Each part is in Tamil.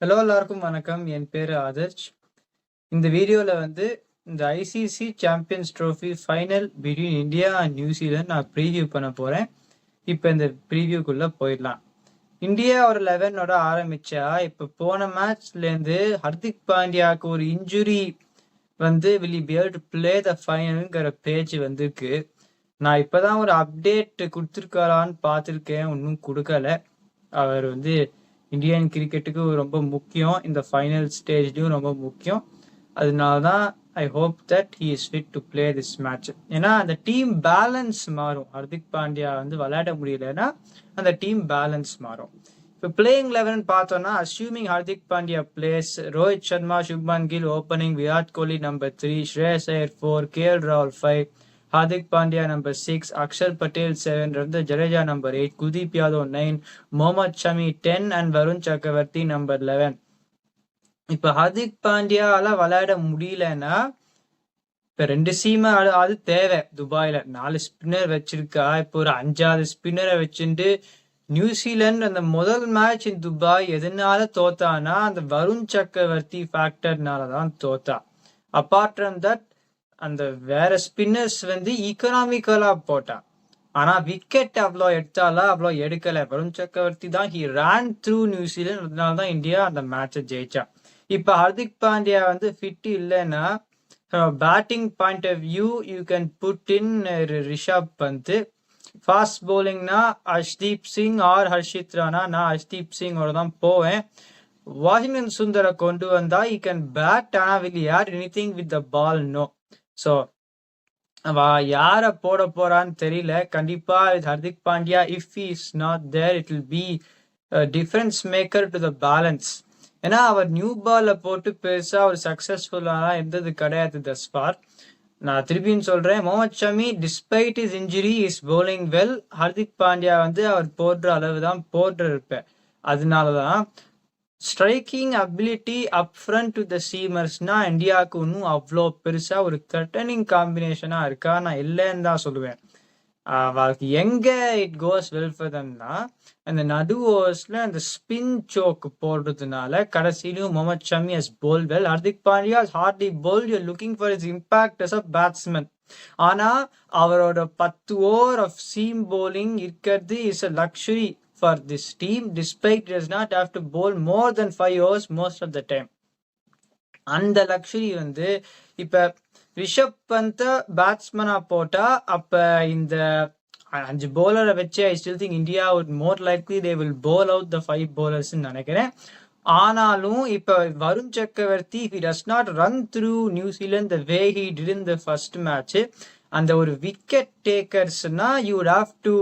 ஹலோ எல்லாருக்கும் வணக்கம். என் பேரு ஆதர்ஷ். இந்த வீடியோல இந்த ICC champions trophy final between India and New Zealand நான் ப்ரீவியூ பண்ண போறேன். இப்போ இந்த ப்ரீவியூக்குள்ள போயிடலாம். இந்தியா ஒரு 11ஓட ஆரம்பிச்சா இப்போ போன மேட்ச்லேருந்து ஹர்திக் பாண்டியாவுக்கு ஒரு injury will be able to play the ஃபைனல்ங்கிற பேச்சு வந்திருக்கு. நான் இப்பதான் ஒரு அப்டேட் கொடுத்துருக்காரான்னு பார்த்துருக்கேன். ஒன்றும் கொடுக்கல. அவர் இந்தியன் கிரிக்கெட்டுக்கு ரொம்ப முக்கியம். இந்த ஃபைனல் ஸ்டேஜ்லயும் ரொம்ப முக்கியம். அதனால தான் I hope that he is fit to play this match. ஏன்னா அந்த டீம் பேலன்ஸ் மாறும். ஹர்திக் பாண்டியா விளையாட முடியலன்னா அந்த டீம் பேலன்ஸ் மாறும். இப்போ பிளேயிங் 11 பார்த்தோம்னா assuming Hardik Pandya plays, Rohit Sharma, Shubman Gill opening, Virat Kohli number 3, Shreyas Iyer 4, KL ராகுல் 5, Hardik Pandya number 6, Akshar Patel 7, Ravindra Jadeja number 8, Kuldeep Yadav 9, Mohammad Shami 10 and Varun Chakravarti number 11. இப்போ ஹர்திக் பாண்டியால விளையாட முடியலன்னா இப்போ 2 சீமை அது தேவை. துபாயில 4 ஸ்பின்னர் வச்சிருக்கா. இப்போ ஒரு 5வது ஸ்பின்னரை வச்சுட்டு நியூசிலாந்து அந்த முதல் மேட்ச் இன் துபாய் எதனால தோத்தானா அந்த வருண் சக்கரவர்த்தி ஃபேக்டர்னால தான் தோத்தா. அப்பார்ட் ஃப்ரம் தட் அந்த வேற ஸ்பின்னர்ஸ் ஈக்கனாமிக்கலா போட்டா. ஆனா விக்கெட் அவ்வளோ எடுத்தாலா அவ்வளோ எடுக்கல. வருண் சக்கரவர்த்தி தான் ஹி ரன் த்ரூ நியூசிலாந்து. அதனால தான் இந்தியா அந்த மேட்சை ஜெயிச்சா. இப்ப ஹர்திக் பாண்டியா ஃபிட் இல்லைன்னா batting point of view you can put in Rishabh Pant. Fast பவுலிங்னா ஹர்ஷ்தீப் சிங் ஆர் ஹர்ஷித் ராணா. நான் ஹர்ஷ்தீப் சிங்கோட தான் போவேன். வாஷிங்டன் சுந்தரை கொண்டு வந்தா யூ கேன் பேட். ஆனா வில் யார் any thing with the ball? No. So யார போட போறான்னு தெரியல. கண்டிப்பா Hardik Pandya if he is not there it will be difference maker to the balance. ஏன்னா அவர் நியூ பால்ல போட்டு பெருசா ஒரு சக்சஸ்ஃபுல்லான இருந்தது கிடையாது தஸ் ஃபார். நான் திருப்பியும் சொல்றேன், Mohammed Shami despite his injury is bowling well. Hardik Pandya அவர் போடுற அளவு தான் போட்டிருப்பேன். அதனாலதான் striking ability up front to the சீமர்ஸ்னா இந்தியாவுக்கு இன்னும் அவ்வளோ பெருசா ஒரு த்ரெட்டனிங் காம்பினேஷனா இருக்கா? நான் இல்லைன்னு தான் சொல்லுவேன். எங்க இட் கோஸ் வெல் ஃபார் தம்னா அந்த நடு ஓவர்ஸ்ல அந்த ஸ்பின் சோக் போடுறதுனால கடைசியிலும் Mohammed Shami has bowl well. Hardik Pandya hardly bowl. You looking for his impact as a batsman. ஆனா அவரோட 10 ஓவர் ஆஃப் சீம் போலிங் இருக்கிறது is a luxury for this team, despite does not have to bowl more than 5 overs most of the time. அந்த லக்ஸுரி இப்ப ரிஷப் பந்த் பேட்ஸ்மேனா போட்டா அப்ப இந்த 5 bowler வச்சு I still think India would more likely they will bowl out the 5 bowlers நினைக்கிறேன். ஆனாலும் இப்ப வருண் சக்கரவர்த்தி if he does not run through New Zealand the way he did in the first match, அந்த ஒரு விக்கெட் டேக்கர்ஸ்னா you would have to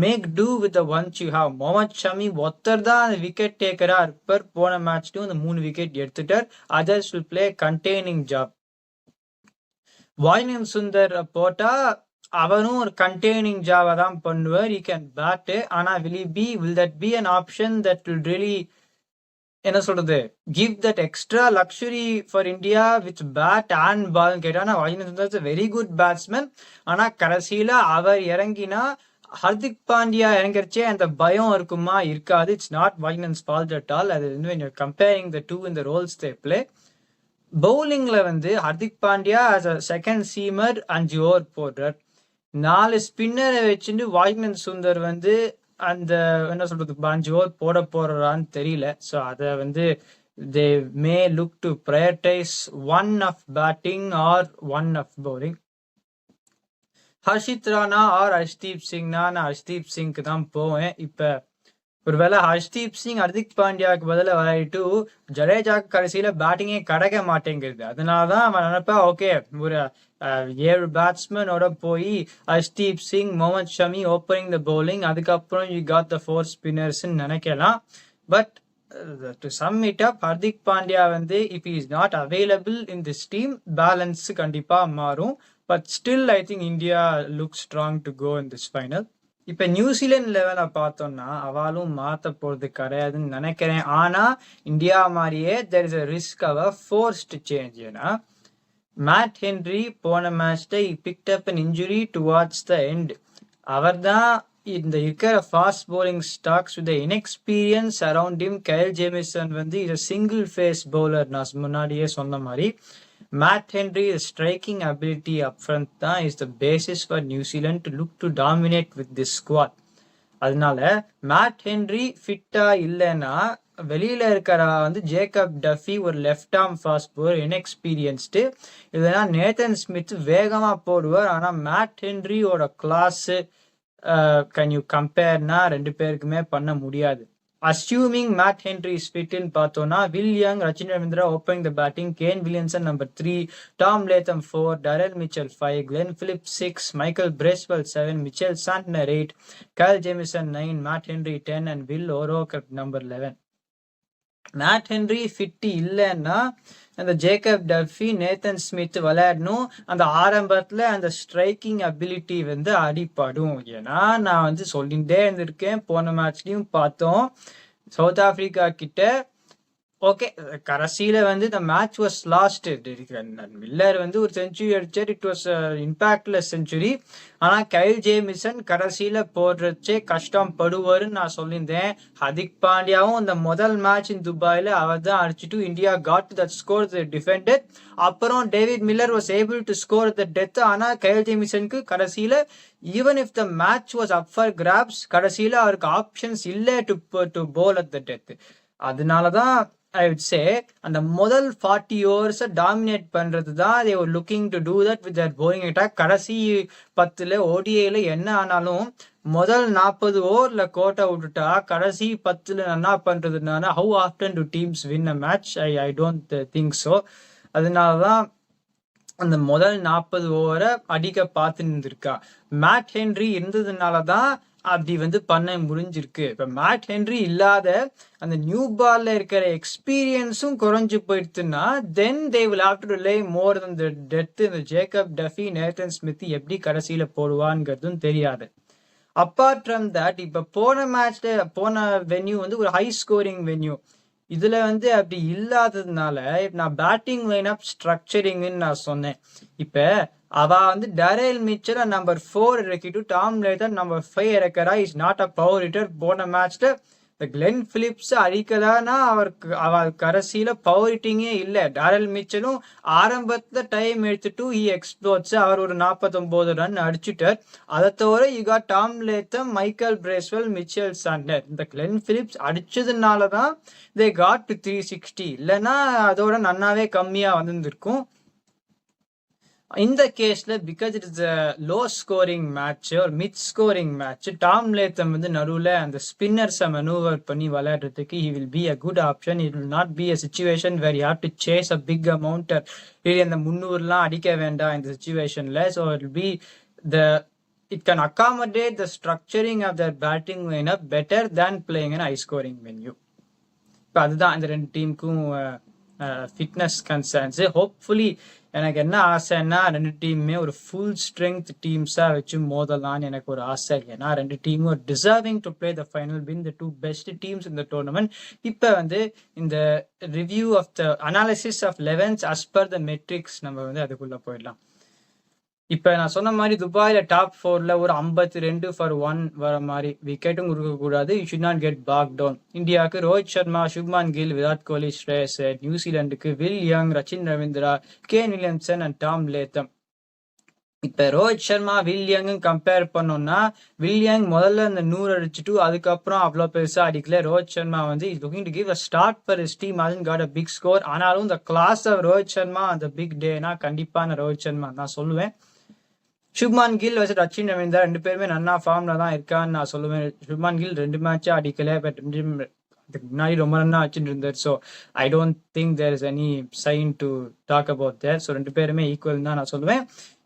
make do with the ones you have. Mohammed Shami ஒருத்தர் தான் அந்த விக்கெட் டேக்கரா இருப்பார். போன மேட்ச்லயும் அந்த 3 விக்கெட் எடுத்துட்டார். Others will play containing job. Washington Sundar போட்டா அவனும் ஒரு கண்டெய்னிங் ஜாபா தான் பண்ணுவார். You can bat. ஆனா will that be an option that will really என்ன சொல்றது give that extra luxury for India with bat and ball கேட்டானா Washington Sundar very good batsman. ஆனா கடைசியில அவர் இறங்கினா ஹர்திக் பாண்டியா இறங்கிருச்சே அந்த பயம் இருக்குமா? இருக்காது. It's not Washington's fault at all. அது கம்பேரிங் த டூ இந்த ரோல்ஸ் தே பிளே. பவுலிங்ல Hardik Pandya as a second seamer 5 over போடுறார். 4 ஸ்பின்னரை வச்சுட்டு வாஷிங்டன் சுந்தர் அந்த என்ன சொல்றது 5 ஓவர் போட போறான்னு தெரியல. ஸோ அதை they may look to prioritize one of batting or one of bowling. Harshit Rana or Arshdeep சிங்னா நான் ஹர்ஷ்தீப் சிங்க்கு தான் போவேன். இப்ப ஒருவேளை ஹர்ஷ்தீப் சிங் ஹர்திக் பாண்டியாவுக்கு பதிலாக விளையாடிட்டு ஜடேஜாக்கு கடைசியில பேட்டிங்கே கிடைக்க மாட்டேங்கிறது. அதனாலதான் அவன் நினைப்பா ஓகே ஒரு 7 பேட்ஸ்மேனோட போய் Harshdeep Singh, Mohammed Shami opening the bowling, அதுக்கப்புறம் யூ காட் த 4 ஸ்பின்னர்ஸ் நினைக்கலாம். But to sum it up Hardik Pandya if is not available in this team balance கண்டிப்பா மாறும். But still I think India look strong to go in this final. இப்ப நியூசிலாந்து லெவலை பார்த்தோம்னா அவளும் மாத்த போறது கிடையாதுன்னு நினைக்கிறேன். ஆனா இந்தியா மாதிரியே there is a risk of a forced change. ஏன்னா மேட் ஹென்ரி போன மேட்ச்ல picked up an injury towards the end. அவர் தான் இந்த இருக்கிற fast bowling stocks with inexperience around him, Kyle Jamieson வந்து இது சிங்கிள் ஃபேஸ் பவுலர். நான் முன்னாடியே சொன்ன மாதிரி Matt Henry striking ability up front தான் is the basis for New Zealand to look to dominate with this squad. அதனால மேட் ஹென்ரி ஃபிட்டா இல்லைன்னா வெளியில இருக்கிற வந்து ஜேக்கப் டஃபி ஒரு left arm fast bowler inexperienced, இல்லைன்னா நேத்தன் ஸ்மித் வேகமா போடுவார். ஆனா மேட் ஹென்ரியோட கிளாஸ் கேன் யூ கம்பேர்னா ரெண்டு பேருக்குமே பண்ண முடியாது. அஸ்யூமிங் மேட் ஹென்ரி இஸ் ஃபிட்னு பார்த்தோம்னா Will Young, Rachin Ravindra opening the batting, Kane Williamson number 3, Tom Latham 4, Daryl Mitchell 5, Glenn Phillips 6, Michael Bracewell 7, Mitchell Santner 8, Kyle Jamieson 9, Matt Henry 10 and Will O'Rourke number 11. Mat Henry fit இல்லைன்னா அந்த ஜேக்கப் டஃபி, நேத்தன் ஸ்மித் விளையாடணும். அந்த ஆரம்பத்தில் அந்த ஸ்ட்ரைக்கிங் அபிலிட்டி வந்து அடிப்படும். ஏன்னா நான் வந்து சொல்லிகிட்டே இருந்திருக்கேன், போன மேட்ச்லையும் பார்த்தோம் சவுத் ஆப்பிரிக்கா கிட்ட. ஓகே, கடைசியில வந்து இந்த மேட்ச் வாஸ் லாஸ்ட். மில்லர் வந்து ஒரு செஞ்சுரி அடிச்சார், இட் வாஸ் இம்பாக்ட்லெஸ் செஞ்சுரி. ஆனா கைல் ஜேமிசன் கடைசியில போடுறச்சே கஷ்டம் படுவாருன்னு நான் சொல்லியிருந்தேன். ஹர்திக் பாண்டியாவும் இந்த முதல் மேட்ச் இன் துபாயில அவர் தான் அடிச்சுட்டு India got that score the defender. அப்புறம் David Miller was able to score the death. ஆனா கைல் ஜேமிசனுக்கு கடைசியில even if the match was up for grabs, கடைசியில அவருக்கு ஆப்ஷன்ஸ் இல்லை to bowl at the death. அதனாலதான் I would say அந்த முதல் 40 overs டாமினேட் பண்றது தான் they were looking to do that with their bowling attack. கடைசி 10ல ODIல என்ன ஆனாலும் முதல் 40 ஓவர்ல கோட்டை விட்டுட்டா கடைசி 10ல என்ன பண்றதுனால how often do teams win a match? I don't think so. அதனாலதான் அந்த முதல் 40 ஓவரை அடிக்க பார்த்து இருந்திருக்கா. மேட் ஹென்ரி இருந்ததுனாலதான் அப்படி வந்து பண்ண முடிஞ்சிருக்கு. இப்ப மேட் ஹென்ரி இல்லாத அந்த நியூ பால்ல இருக்கிற எக்ஸ்பீரியன்ஸும் குறைஞ்சு போயிடுச்சுன்னா then they will have to rely more then the death. இந்த ஜேக்கப் டஃபி, நேத்தன் ஸ்மித் எப்படி கடைசியில போடுவான்ங்கிறதும் தெரியாது. அப்பார்ட் ஃப்ரம் தட், இப்ப போன மேட்ச்ல போன வென்யூ வந்து ஒரு ஹை ஸ்கோரிங் வென்யூ. இதுல வந்து அப்படி இல்லாததுனால நான் பேட்டிங் லைன் அப் ஸ்ட்ரக்சரிங்னு நான் சொன்னேன். இப்ப அவ வந்து டரெல் மிச்சல் நம்பர் 4 இறக்கிட்டு டாம் லேத்தம் நம்பர் 5 இறக்கிறா. Is not a power hitter. போன மேட்ச்ல கிளென் பிலிப்ஸ் அடிக்கலான்னா அவர் கடைசியில பவர் ஹிட்டிங்கே இல்லை. டரெல் மிச்சலும் ஆரம்பத்துல டைம் எடுத்துட்டு ஹி எக்ஸ்ப்ளோர்ஸ். அவர் ஒரு 49 ரன் அடிச்சுட்டார். அதை தவிர you Tom Latham, Michael Bracewell, Mitchell Santner. இந்த கிளென் பிலிப்ஸ் அடிச்சதுனாலதான் தே காட் டு 360. இல்லைன்னா அதோட நன்னாவே கம்மியா வந்திருக்கும். இந்த கேஸ்ல because it is low scoring match ஒரு mid scoring match, Tom Latham வந்து நடுவில் அந்த ஸ்பின்னர்ஸை மெனூவர் பண்ணி விளையாடுறதுக்கு he will be a good option. It will not be a situation where you have to chase a big amount. அந்த 300 அடிக்க வேண்டாம் இந்த சிச்சுவேஷன்ல. So it will be it can accommodate the structuring of their batting lineup better than playing an high scoring venue. இப்போ அதுதான் இந்த ரெண்டு டீமுக்கும் ஃபிட்னஸ் கன்சர்ன்ஸ். ஹோப்ஃபுல்லி எனக்கு என்ன ஆசைன்னா ரெண்டு டீமுமே ஒரு ஃபுல் ஸ்ட்ரென்த் டீம்ஸாக வச்சு மோதலான்னு எனக்கு ஒரு ஆசை. ஏன்னா ரெண்டு டீமும் ஒரு deserving to play the final, win the 2 best teams இந்த டோர்னமெண்ட். இப்போ வந்து இந்த review of the analysis of 11s as per the metrics நம்ம வந்து அதுக்குள்ள போயிடலாம். இப்ப நான் சொன்ன மாதிரி துபாயில டாப் 4ல ஒரு 52-1 வர மாதிரி விக்கெட்டும் கொடுக்கக்கூடாது. You should not get bogged down. இந்தியாவுக்கு ரோஹித் சர்மா, சுப்மான் கில், விராட் கோலி, ஸ்ரேயஸ். நியூசிலாந்துக்கு Will Young, Rachin Ravindra, Kane Williamson and Tom Latham. இப்ப Rohit Sharma, Will Young compare பண்ணோம்னா வில் யங் முதல்ல அந்த 100 அடிச்சுட்டு அதுக்கப்புறம் அவ்வளோ பெருசா அடிக்கல. ரோஹித் சர்மா வந்து is looking to give a start for his team, hasn't got a big score. ஆனாலும் இந்த கிளாஸ் ஆஃப் ரோஹித் சர்மா அந்த பிக் டேனா கண்டிப்பா நான் ரோஹித் சர்மா நான் சொல்லுவேன். சுப்மான் கில் வச்சு ரச்சின் ரவீந்திரா ரெண்டு பேருமே நன்னா ஃபார்ம்ல தான் இருக்கான்னு நான் சொல்லுவேன். சுப்மான் கில் 2 மேட்சா அடிக்கல, பட் அதுக்கு முன்னாடி ரொம்ப ரன்னா வச்சுட்டு இருந்தார். So I don't think there is any sign to talk about there. So ரெண்டு பேருமே ஈக்குவல் தான் நான் சொல்லுவேன்.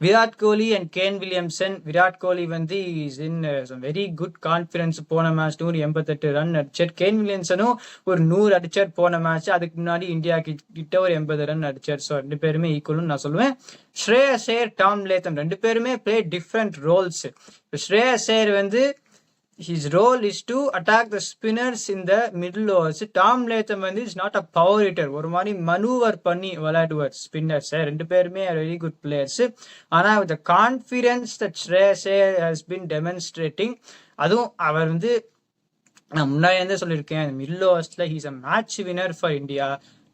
Virat Kohli and Kane Williamson. Virat Kohli வந்து is in very good confidence. போன மேட்ச் 188 ரன் அடிச்சார். கேன் வில்லியம்சனும் ஒரு 100 அடிச்சார் போன மேட்ச். அதுக்கு முன்னாடி இந்தியா கிட்ட ஒரு 80 ரன் அடிச்சார். ஸோ ரெண்டு பேருமே ஈக்குவல்னு நான் சொல்லுவேன். ஸ்ரேயஸ் ஐயர், டாம் லேத்தம் ரெண்டு பேருமே பிளே டிஃப்ரெண்ட் ரோல்ஸ். ஸ்ரேயஸ் ஐயர் வந்து his role is to attack the spinners in the middle overs. Tom Latham வந்து is not a power hitter. ஒரு மாதிரி மனூவர் பண்ணி விளையாடுவார் ஸ்பின்னர்ஸ். ரெண்டு பேருமே வெரி குட் பிளேயர்ஸ். ஆனா with the confidence that Shreyas Iyer has been demonstrating, அதுவும் அவர் வந்து நான் முன்னாடி இருந்தே சொல்லியிருக்கேன், மிடில் ஓவர்ஸ்ல he's a match winner for India.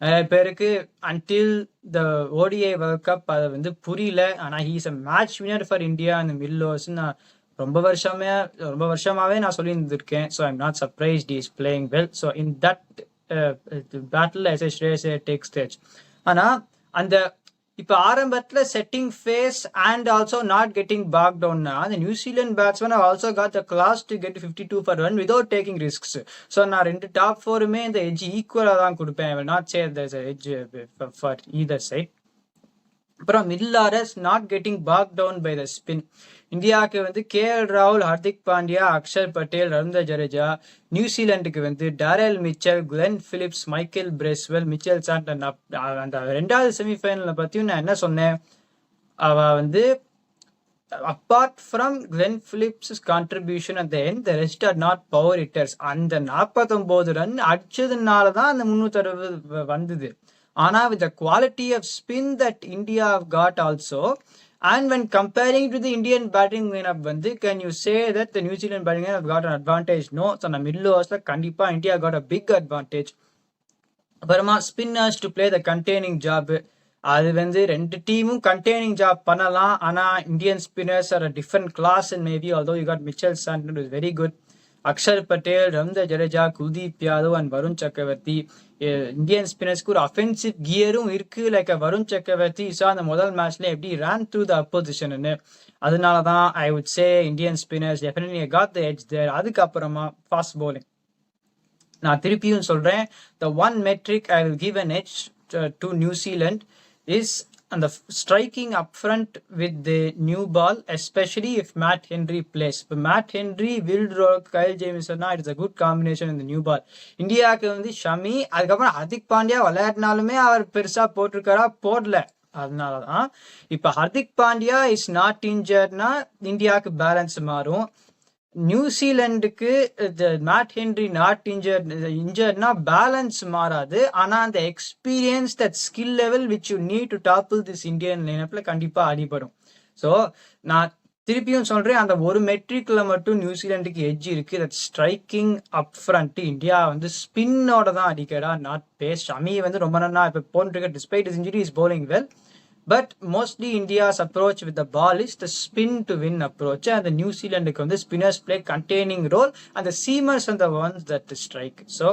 நிறைய பேருக்கு until the ODI world cup அதை வந்து புரியல. ஆனா he's a match winner for India அந்த மிடில் ஓவர்ஸ் நான் ரொம்ப வருஷமாவே நான் சொல்லி இருந்திருக்கேன். So I'm not surprised he's playing well. So in that battle I say Shreyas Iyer take stage. ஆனா அந்த இப்போ ஆரம்பத்துல setting phase and also not getting bogged டவுன்னா அந்த New Zealand batsman also got the class to get 52 for run without taking risks. So நான் ரெண்டு டாப் ஃபோருமே இந்த எட்ஜ் ஈக்குவலாக தான் கொடுப்பேன். I will not say there's a edge for either side. அப்புறம் middle orders not getting back down by the spin. இந்தியாவுக்கு வந்து கேஎல் ராகுல், ஹர்திக் பாண்டியா, அக்ஷர் பட்டேல், ரவீந்திர ஜடேஜா. நியூசிலாண்டுக்கு வந்து Daryl Mitchell, Glenn Phillips, Michael Bracewell, Mitchell Santner. அந்த ரெண்டாவது செமிஃபைனலை பற்றியும் நான் என்ன சொன்னேன், அவ வந்து apart from Glenn Phillips' contribution at the end, the rest are not power hitters. அந்த 49 ரன் அடிச்சதுனால தான் அந்த 360 வந்தது. ஆனா with the quality of spin that India have got also, and when comparing to the Indian batting lineup வந்து, can you say that the New Zealand batting lineup got an advantage? No. So the middle overs கண்டிப்பா India got a big advantage. அப்புறமா spinners to play the containing job. அது வந்து ரெண்டு டீமும் கண்டெய்னிங் ஜாப் பண்ணலாம். ஆனா Indian spinners are a different class and maybe although you got Mitchell Santner is very good. Axar Patel, Ravindra Jadeja, Kuldeep Yadav and Varun Chakravarthy. Indian ஸ்பின்னர்ஸ்க்கு ஒரு அஃபென்சிவ் கியரும் இருக்கு. லைக் வருண் சக்கரவர்த்தி அந்த முதல் மேட்ச்ல எப்படி ரன் த்ரூ த அப்போசிஷன்னு. அதனாலதான் I would say Indian spinners definitely got the edge there. அதுக்கப்புறமா ஃபாஸ்ட் பவுலிங் நான் திருப்பியும் சொல்றேன், the one metric I will give an edge to New Zealand is and the striking up front with the new ball, especially if Matt Henry plays. But Matt Henry, Will Rock, Kyle Jamieson, it's a good combination in the new ball. இந்தியாவுக்கு வந்து ஷமி, அதுக்கப்புறம் ஹர்திக் பாண்டியா விளையாடினாலுமே அவர் பெருசா போட்டிருக்காரா, போடல. அதனாலதான் இப்ப ஹர்திக் பாண்டியா இஸ் நாட் இன்ஜர்ட்னா இந்தியாவுக்கு பேலன்ஸ் மாறும். நியூசிலாண்டுக்கு மேட் ஹென்ரி நாட் இன்ஜர்ட்னா பேலன்ஸ் மாறாது. ஆனா அந்த experience, that skill level which you need to topple this Indian லைனப்ல கண்டிப்பா அடிபடும். ஸோ நான் திருப்பியும் சொல்றேன், அந்த ஒரு மெட்ரிக்ல மட்டும் நியூசிலாண்டுக்கு எட்ஜ் இருக்கு. That striking up front. India வந்து ஸ்பின்னோட தான் அடிக்கிறா, நாட் பேஸ். ஷமி வந்து ரொம்ப நல்லா இப்போ போன்றிருக்க, despite his injury is bowling well. But mostly India's approach with the ball is the spin to win approach. And the New Zealand spinners play containing role and the seamers are the ones that strike. So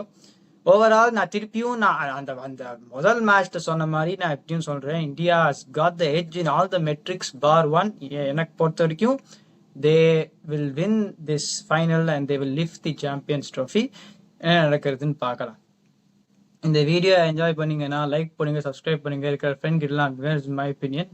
overall நான் திருப்பியும் நான் அந்த முதல் மேட்ச்ல சொன்ன மாதிரி நான் எப்படியும் சொல்றேன், India has got the edge in all the metrics bar one. எனக்கு பொறுத்த வரைக்கும் they will win this final and they will lift the Champions Trophy. என்ன நடக்கிறதுன்னு பார்க்கலாம். இந்த வீடியோ என்ஜாய் பண்ணீங்கன்னா லைக் பண்ணுங்க, சப்ஸ்கிரைப் பண்ணுங்க, இருக்கிற ஃப்ரெண்ட் கிட்டலாம். My opinion.